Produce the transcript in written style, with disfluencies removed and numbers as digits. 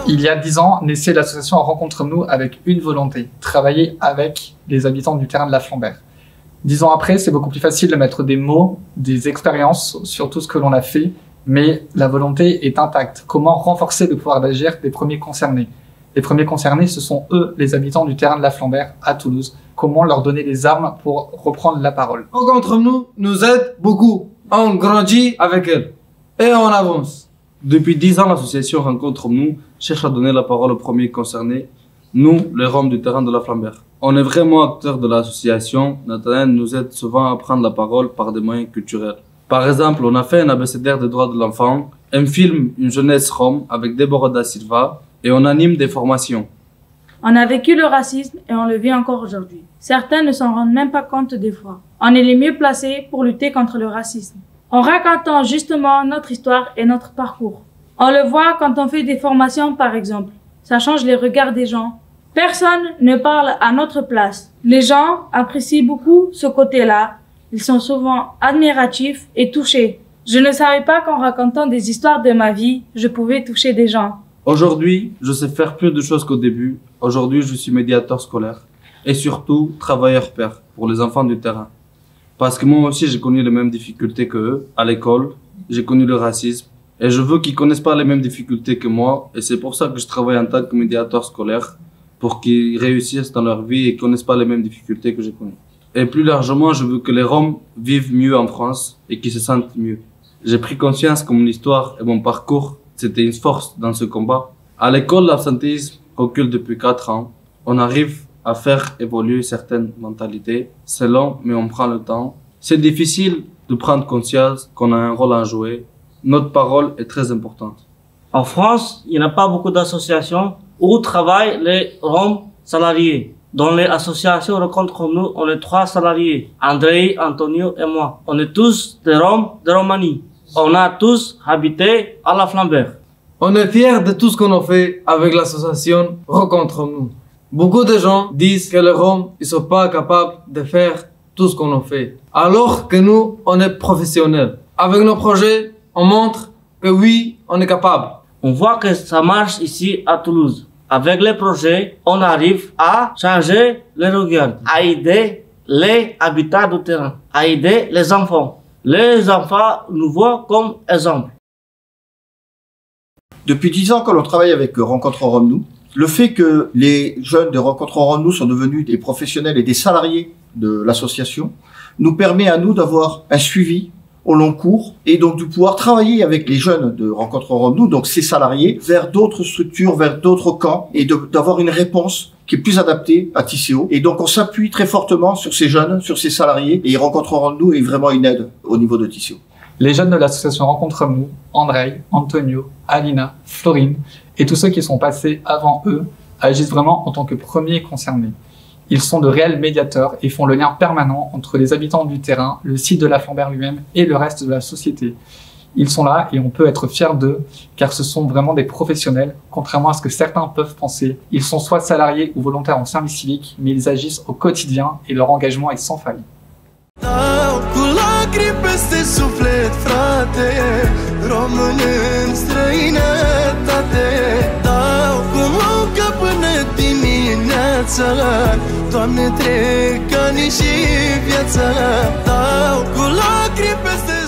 Il y a 10 ans, naissait l'association Rencontre-nous avec une volonté, travailler avec les habitants du terrain de la Flambert. 10 ans après, c'est beaucoup plus facile de mettre des mots, des expériences sur tout ce que l'on a fait, mais la volonté est intacte. Comment renforcer le pouvoir d'agir des premiers concernés? Les premiers concernés, ce sont eux, les habitants du terrain de la Flambert à Toulouse. Comment leur donner les armes pour reprendre la parole? Rencontre-nous nous aide beaucoup. On grandit avec elle et on avance. Depuis 10 ans, l'association Rencontre-nous cherche à donner la parole aux premiers concernés, nous, les Roms du terrain de la Flambert. On est vraiment acteurs de l'association. Nathanaël nous aide souvent à prendre la parole par des moyens culturels. Par exemple, on a fait un abécédaire des droits de l'enfant, un film Une jeunesse Rome avec Deborah da Silva et on anime des formations. On a vécu le racisme et on le vit encore aujourd'hui. Certains ne s'en rendent même pas compte des fois. On est les mieux placés pour lutter contre le racisme, en racontant justement notre histoire et notre parcours. On le voit quand on fait des formations par exemple. Ça change les regards des gens. Personne ne parle à notre place. Les gens apprécient beaucoup ce côté-là. Ils sont souvent admiratifs et touchés. Je ne savais pas qu'en racontant des histoires de ma vie, je pouvais toucher des gens. Aujourd'hui, je sais faire plus de choses qu'au début. Aujourd'hui, je suis médiateur scolaire et surtout travailleur père pour les enfants du terrain. Parce que moi aussi, j'ai connu les mêmes difficultés qu'eux à l'école. J'ai connu le racisme et je veux qu'ils connaissent pas les mêmes difficultés que moi. Et c'est pour ça que je travaille en tant que médiateur scolaire pour qu'ils réussissent dans leur vie et connaissent pas les mêmes difficultés que j'ai connues. Et plus largement, je veux que les Roms vivent mieux en France et qu'ils se sentent mieux. J'ai pris conscience que mon histoire et mon parcours, c'était une force dans ce combat. À l'école, l'absentéisme recule depuis 4 ans. On arrive à faire évoluer certaines mentalités. C'est long, mais on prend le temps. C'est difficile de prendre conscience qu'on a un rôle à jouer. Notre parole est très importante. En France, il n'y a pas beaucoup d'associations où travaillent les Roms salariés. Dans les associations Rencontre-nous, on est 3 salariés. Andrei, Antonio et moi. On est tous des Roms de Roumanie. On a tous habité à la Flambert. On est fiers de tout ce qu'on a fait avec l'association Rencontre-nous. Beaucoup de gens disent que les Roms ne sont pas capables de faire tout ce qu'on a fait. Alors que nous, on est professionnels. Avec nos projets, on montre que oui, on est capable. On voit que ça marche ici à Toulouse. Avec les projets, on arrive à changer les regards, à aider les habitants du terrain, à aider les enfants. Les enfants nous voient comme exemple. Depuis 10 ans que l'on travaille avec Rencontre-nous, le fait que les jeunes de Rencontre-nous sont devenus des professionnels et des salariés de l'association nous permet à nous d'avoir un suivi au long cours et donc de pouvoir travailler avec les jeunes de Rencontre-nous, donc ces salariés, vers d'autres structures, vers d'autres camps et d'avoir une réponse qui est plus adaptée à Tisséo. Et donc on s'appuie très fortement sur ces jeunes, sur ces salariés et Rencontre-nous est vraiment une aide au niveau de Tisséo. Les jeunes de l'association Rencontre-nous, Andrei, Antonio, Alina, Florine et tous ceux qui sont passés avant eux agissent vraiment en tant que premiers concernés. Ils sont de réels médiateurs et font le lien permanent entre les habitants du terrain, le site de la Flambert lui-même et le reste de la société. Ils sont là et on peut être fiers d'eux car ce sont vraiment des professionnels, contrairement à ce que certains peuvent penser. Ils sont soit salariés ou volontaires en service civique, mais ils agissent au quotidien et leur engagement est sans faille. Doamne, trec ani și viața, dau cu lacrimi peste